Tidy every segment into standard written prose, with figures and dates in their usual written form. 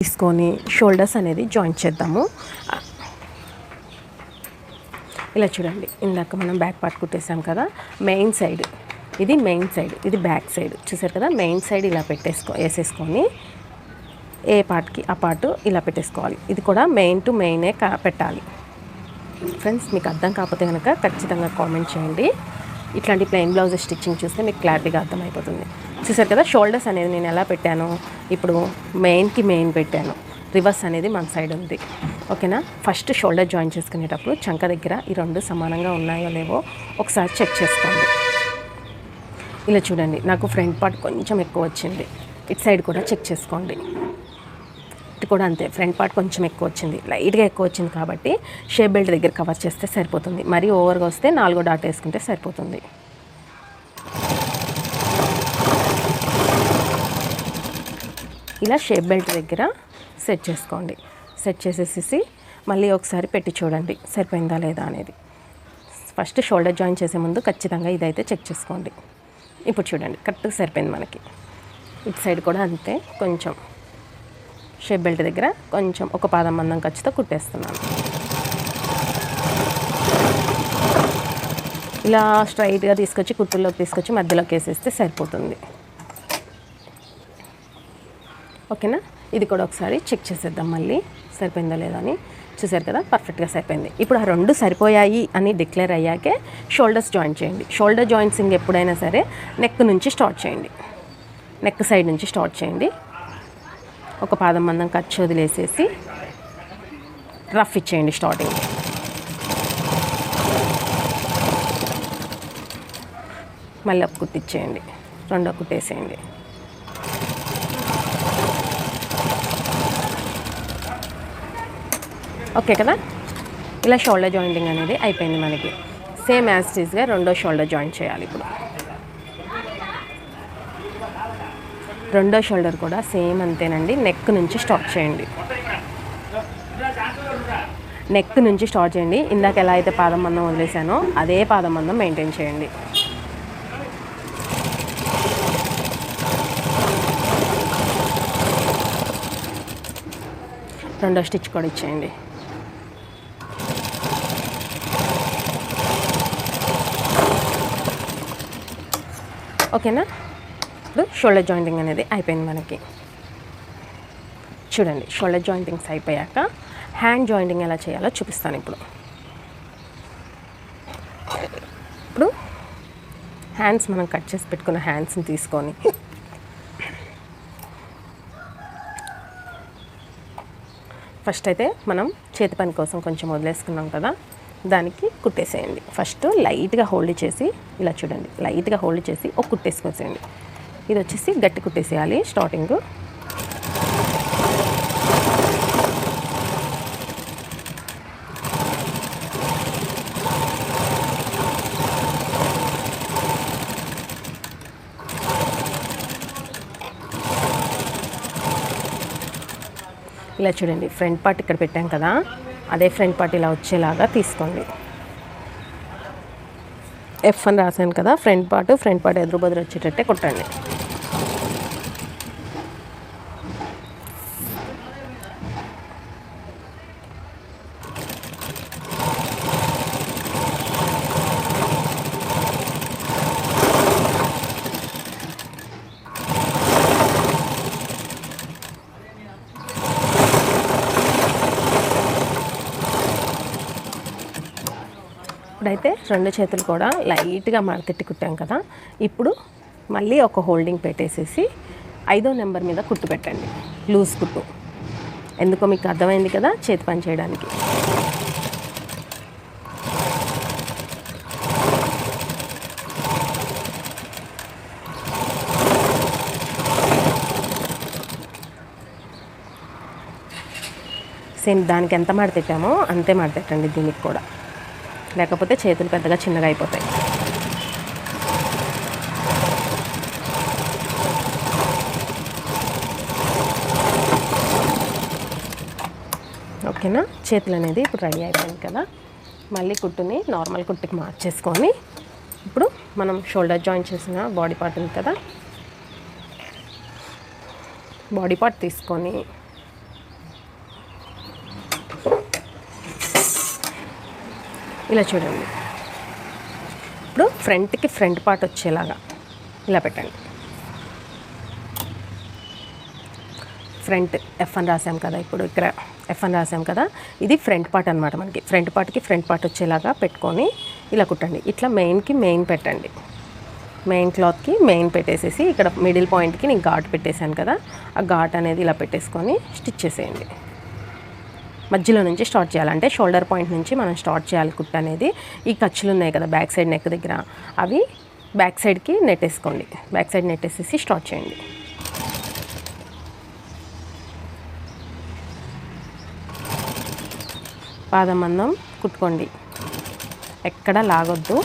తీసుకొని షోల్డర్స్ అనేది జాయింట్ చేద్దాము. ఇలా చూడండి, ఇందాక మనం బ్యాక్ పార్ట్ కుట్టేసాం కదా, మెయిన్ సైడ్ ఇది, మెయిన్ సైడ్ ఇది, బ్యాక్ సైడ్ చూసారు కదా. మెయిన్ సైడ్ ఇలా వేసేసుకొని ఏ పార్ట్కి ఆ పార్ట్ ఇలా పెట్టేసుకోవాలి. ఇది కూడా మెయిన్ టు మెయినే పెట్టాలి. ఫ్రెండ్స్, మీకు అర్థం కాకపోతే కనుక ఖచ్చితంగా కామెంట్ చేయండి. ఇట్లాంటి ప్లెయిన్ బ్లౌజ్ స్టిచ్చింగ్ చూస్తే మీకు క్లారిటీగా అర్థమైపోతుంది. చూసారు కదా, షోల్డర్స్ అనేది నేను ఎలా పెట్టాను, ఇప్పుడు మెయిన్కి మెయిన్ పెట్టాను, రివర్స్ అనేది మన సైడ్ ఉంది. ఓకేనా. ఫస్ట్ షోల్డర్ జాయిన్ చేసుకునేటప్పుడు చంక దగ్గర ఈ రెండు సమానంగా ఉన్నాయో లేవో ఒకసారి చెక్ చేసుకోండి. ఇలా చూడండి, నాకు ఫ్రంట్ పార్ట్ కొంచెం ఎక్కువ వచ్చింది, ఇటు సైడ్ కూడా చెక్ చేసుకోండి. ఇటు కూడా అంతే, ఫ్రంట్ పార్ట్ కొంచెం ఎక్కువ వచ్చింది, లైట్గా ఎక్కువ వచ్చింది కాబట్టి షేప్ బెల్ట్ దగ్గర కవర్ చేస్తే సరిపోతుంది. మరీ ఓవర్గా వస్తే 4 డాట్ వేసుకుంటే సరిపోతుంది. ఇలా షేప్ బెల్ట్ దగ్గర సెట్ చేసుకోండి. సెట్ చేసేసి మళ్ళీ ఒకసారి పెట్టి చూడండి సరిపోయిందా లేదా అనేది. ఫస్ట్ షోల్డర్ జాయిన్ చేసే ముందు ఖచ్చితంగా ఇదైతే చెక్ చేసుకోండి. ఇప్పుడు చూడండి, కరెక్ట్గా సరిపోయింది మనకి. ఇటు సైడ్ కూడా అంతే, కొంచెం షేప్ బెల్ట్ దగ్గర కొంచెం ఒక పాదం మందం ఖర్చుతో కుట్టేస్తున్నాను. ఇలా స్ట్రైట్గా తీసుకొచ్చి కుట్టుల్లోకి తీసుకొచ్చి మధ్యలోకి వేసేస్తే సరిపోతుంది. ఓకేనా. ఇది కూడా ఒకసారి చెక్ చేసేద్దాం మళ్ళీ సరిపోయిందా లేదా అని. చూసారు కదా, పర్ఫెక్ట్గా సరిపోయింది. ఇప్పుడు ఆ రెండు సరిపోయాయి అని డిక్లేర్ అయ్యాకే షోల్డర్స్ జాయిన్ చేయండి. షోల్డర్ జాయింట్సింగ్ ఎప్పుడైనా సరే నెక్ నుంచి స్టార్ట్ చేయండి, నెక్ సైడ్ నుంచి స్టార్ట్ చేయండి. ఒక పాదం మందం ఖర్చు వదిలేసేసి రఫ్ ఇచ్చేయండి స్టార్టింగ్. మళ్ళీ ఒక కుట్టిచ్చేయండి, రెండో కుట్టేసేయండి. ఓకే కదా. ఇలా షోల్డర్ జాయింటింగ్ అనేది అయిపోయింది మనకి. సేమ్ యాజ్ ఇట్ ఈస్గా రెండో షోల్డర్ జాయింట్ చేయాలి. ఇప్పుడు రెండో షోల్డర్ కూడా సేమ్ అంతేనండి, నెక్ నుంచి స్టార్ట్ చేయండి. నెక్ నుంచి స్టార్ట్ చేయండి. ఇందాక ఎలా అయితే పాదం మందం వదిలేసానో అదే పాదం మందం మెయింటైన్ చేయండి. రెండో స్టిచ్ కూడా ఇచ్చేయండి. ఓకేనా. ఇప్పుడు షోల్డర్ జాయింటింగ్ అనేది అయిపోయింది మనకి. చూడండి, షోల్డర్ జాయింటింగ్స్ అయిపోయాక హ్యాండ్ జాయింటింగ్ ఎలా చేయాలో చూపిస్తాను. ఇప్పుడు హ్యాండ్స్ మనం కట్ చేసి పెట్టుకున్న హ్యాండ్స్ని తీసుకొని ఫస్ట్ అయితే మనం చేతి పని కోసం కొంచెం వదిలేసుకున్నాం కదా, దానికి కుట్టేసేయండి. ఫస్ట్ లైట్గా హోల్డ్ చేసి ఇలా చూడండి, లైట్గా హోల్డ్ చేసి ఒక కుట్టేసుకొచ్చేయండి. ఇది వచ్చేసి గట్టి కుట్టేసేయాలి స్టార్టింగ్. ఇలా చూడండి, ఫ్రంట్ పార్ట్ ఇక్కడ పెట్టాం కదా, అదే ఫ్రంట్ పార్ట్ ఇలా వచ్చేలాగా తీసుకోండి. ఎఫ్ అని రాశాను కదా, ఫ్రంట్ పార్ట్ ఎదురు బదురు వచ్చేటట్టే కుట్టండి. ఇప్పుడైతే రెండు చేతులు కూడా లైట్గా మడతెట్టి కుట్టాం కదా, ఇప్పుడు మళ్ళీ ఒక హోల్డింగ్ పెట్టేసేసి 5వ నెంబర్ మీద కుట్టు పెట్టండి, లూజ్ కుట్టు. ఎందుకో మీకు అర్థమైంది కదా, చేతి పని చేయడానికి. సేమ్ దానికి ఎంత మడతెట్టామో అంతే మడతెట్టండి దీనికి కూడా, లేకపోతే చేతులు పెద్దగా చిన్నగా అయిపోతాయి. ఓకేనా. చేతులు అనేది ఇప్పుడు రెడీ అయిపోయింది కదా, మళ్ళీ కుట్టుని నార్మల్ కుట్టుకి మార్చేసుకొని ఇప్పుడు మనం షోల్డర్ జాయిన్ చేసిన బాడీ పార్ట్ ఉంది కదా, బాడీ పార్ట్ తీసుకొని ఇలా చూడండి. ఇప్పుడు ఫ్రంట్కి ఫ్రంట్ పార్ట్ వచ్చేలాగా ఇలా పెట్టండి. ఫ్రంట్ ఎఫ్ అని రాసాం కదా, ఇప్పుడు ఇక్కడ ఎఫ్ అని రాసాం కదా, ఇది ఫ్రంట్ పార్ట్ అనమాట. మనకి ఫ్రంట్ పార్ట్కి ఫ్రంట్ పార్ట్ వచ్చేలాగా పెట్టుకొని ఇలా కుట్టండి. ఇట్లా మెయిన్కి మెయిన్ పెట్టండి. మెయిన్ క్లాత్కి మెయిన్ పెట్టేసేసి ఇక్కడ మిడిల్ పాయింట్కి నేను ఘాట్ పెట్టేశాను కదా, ఆ ఘాట్ అనేది ఇలా పెట్టేసుకొని స్టిచ్ చేసేయండి. మధ్యలో నుంచి స్టార్ట్ చేయాలంటే షోల్డర్ పాయింట్ నుంచి మనం స్టార్ట్ చేయాలి కుట్టు అనేది. ఈ ఖర్చులు ఉన్నాయి కదా బ్యాక్ సైడ్ నెక్ దగ్గర, అవి బ్యాక్ సైడ్కి నెట్టేసుకోండి. బ్యాక్ సైడ్ నెట్టేసేసి స్టార్ట్ చేయండి. పాదం మందం కుట్టుకోండి, ఎక్కడ లాగొద్దు.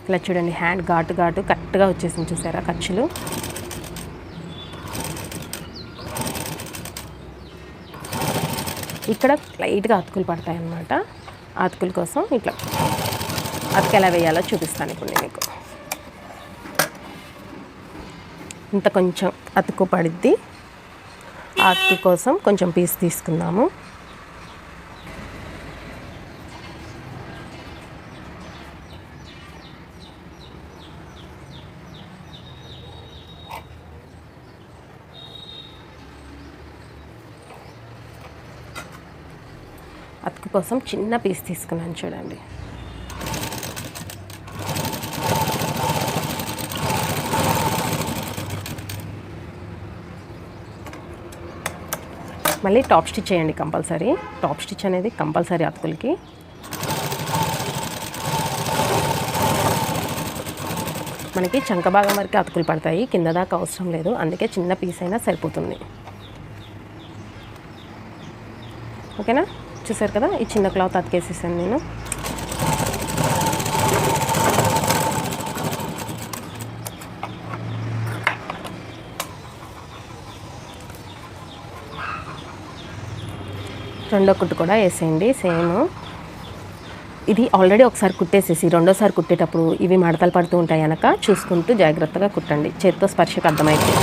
ఇలా చూడండి, హ్యాండ్ ఘాటు కరెక్ట్గా వచ్చేసింది చూసారా ఖర్చులు. ఇక్కడ లైట్గా అతుకులు పడతాయి అన్నమాట. అతుకుల కోసం ఇట్లా అతుకు ఎలా వేయాలో చూపిస్తాను ఇప్పుడు నేను మీకు. ఇంత కొంచెం అతుకు పడిద్ది, ఆ అతుకు కోసం కొంచెం పీస్ తీసుకుందాము. అతుకు కోసం చిన్న పీస్ తీసుకున్నాను చూడండి. మళ్ళీ టాప్ స్టిచ్ చేయండి కంపల్సరీ. టాప్ స్టిచ్ అనేది కంపల్సరీ అతుకులకి. మనకి చంక భాగం వరకు అతుకులు పడతాయి, కింద దాకా అవసరం లేదు, అందుకే చిన్న పీస్ అయినా సరిపోతుంది. ఓకేనా, చూసారు కదా, ఈ చిన్న క్లాత్ అతికేసేసాను నేను. రెండో కుట్టు కూడా వేసేయండి సేమ్. ఇది ఆల్రెడీ ఒకసారి కుట్టేసేసి రెండోసారి కుట్టేటప్పుడు ఇవి మడతలు పడుతూ ఉంటాయి కనుక చూసుకుంటూ జాగ్రత్తగా కుట్టండి, చేత్తో స్పర్శకు అర్థమైతే.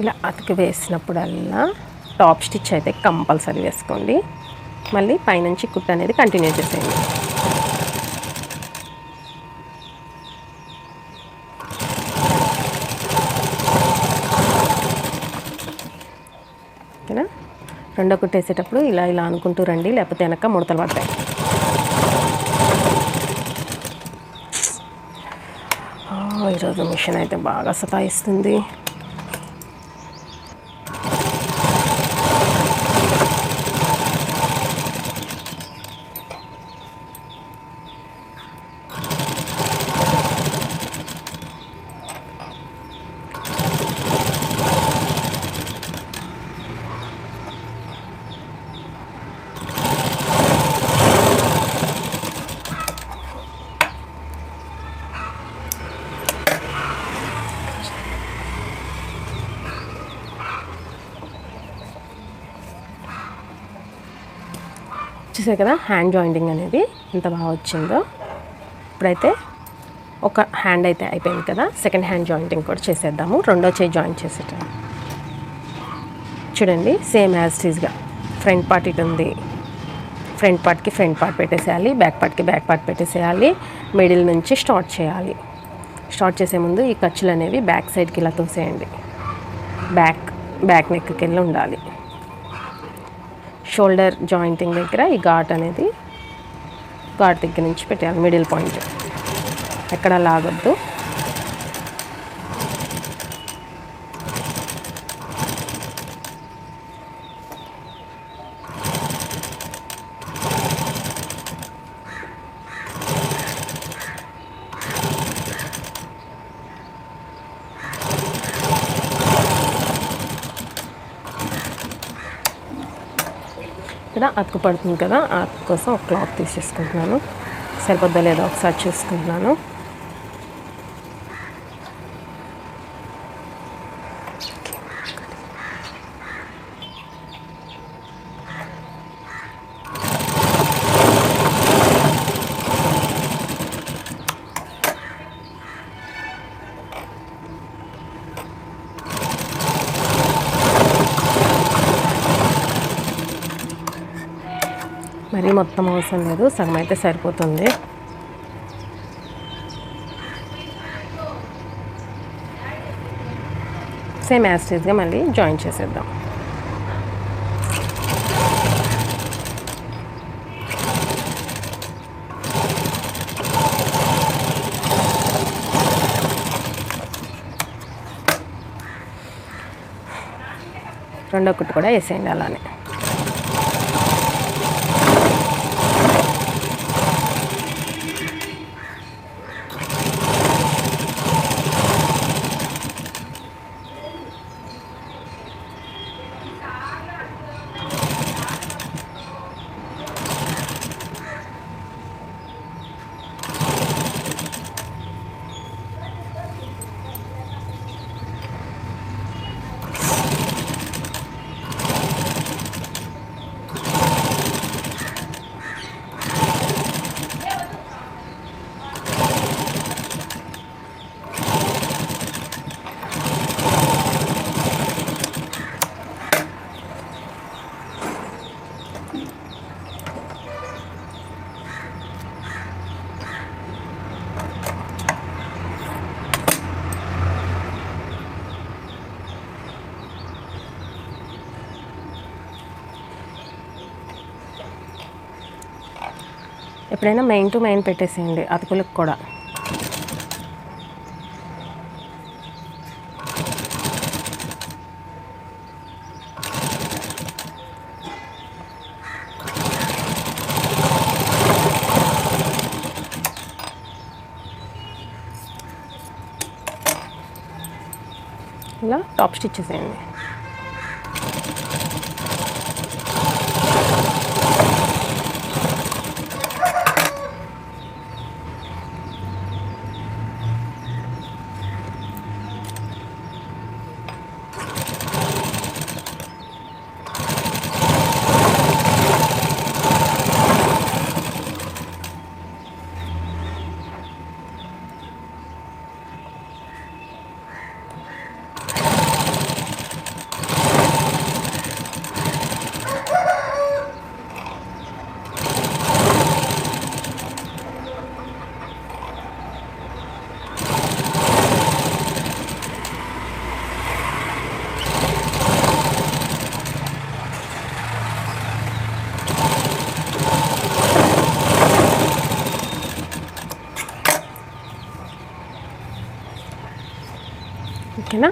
ఇలా అతికి వేసినప్పుడల్లా టాప్ స్టిచ్ అయితే కంపల్సరీ వేసుకోండి. మళ్ళీ పైనుంచి కుట్టు అనేది కంటిన్యూ చేసేయండి. ఓకేనా, రెండో కుట్టు వేసేటప్పుడు ఇలా ఇలా అనుకుంటూ రండి, లేకపోతే వెనక ముడతలు పడతాయి. ఈరోజు మిషన్ అయితే బాగా సతాయిస్తుంది. చూసారు కదా హ్యాండ్ జాయింటింగ్ అనేది ఎంత బాగా వచ్చిందో. ఇప్పుడైతే ఒక హ్యాండ్ అయితే అయిపోయింది కదా, సెకండ్ హ్యాండ్ జాయింటింగ్ కూడా చేసేద్దాము. రెండో చేయి జాయింట్ చేసేటాం. చూడండి సేమ్ యాజ్ టీజ్గా ఫ్రంట్ పార్ట్ ఇటు ఉంది, ఫ్రంట్ పార్ట్కి ఫ్రంట్ పార్ట్ పెట్టేసేయాలి, బ్యాక్ పార్ట్కి బ్యాక్ పార్ట్ పెట్టేసేయాలి. మిడిల్ నుంచి స్టార్ట్ చేయాలి. స్టార్ట్ చేసే ముందు ఈ ఖర్చులు అనేవి బ్యాక్ సైడ్కి ఇలా తోసేయండి. బ్యాక్ నెక్కి వెళ్ళి ఉండాలి. షోల్డర్ జాయింటింగ్ దగ్గర ఈ ఘాట్ అనేది ఘాట్ దగ్గర నుంచి పెట్టాలి. మిడిల్ పాయింట్ ఎక్కడ లాగొద్దు. ఇక్కడ అతుకు పడుతుంది కదా, అతుకు కోసం ఒక క్లాత్ తీసేసుకుంటున్నాను. సరిపోద్దా లేదా ఒకసారి చూసుకుంటున్నాను. మరీ మొత్తం అవసరం లేదు, సగం అయితే సరిపోతుంది. సేమ్ యాస్టీస్గా మళ్ళీ జాయిన్ చేసేద్దాం. రెండో కుట్టు కూడా వేసేయండి అలానే. ఎప్పుడైనా మెయిన్ టు మెయిన్ పెట్టేసేయండి అతుకులకు కూడా. ఇలా టాప్ స్టిచ్ చేసేయండి. ఓకేనా?